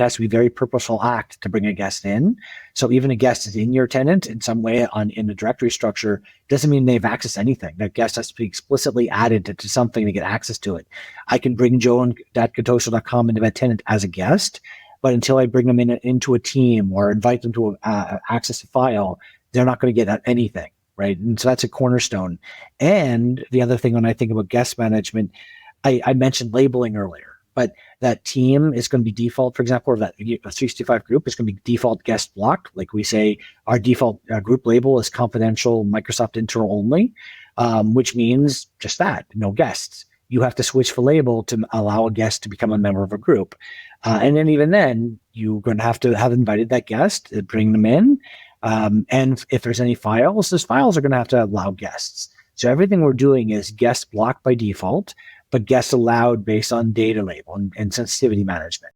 has to be a very purposeful act to bring a guest in. So even a guest is in your tenant in some way in the directory structure doesn't mean they have access to anything. That guest has to be explicitly added to something to get access to it. I can bring joe.katosho.com into that tenant as a guest, but until I bring them into a team or invite them to access a file, they're not going to get anything, right? And so that's a cornerstone. And the other thing when I think about guest management, I mentioned labeling earlier, but that team is going to be default, for example, or that 365 group is going to be default guest blocked. Like we say, our default group label is confidential Microsoft internal only, which means just that, no guests. You have to switch the label to allow a guest to become a member of a group. And then even then, you're going to have invited that guest, bring them in. And if there's any files, those files are going to have to allow guests. So everything we're doing is guest blocked by default, but guests allowed based on data label and sensitivity management.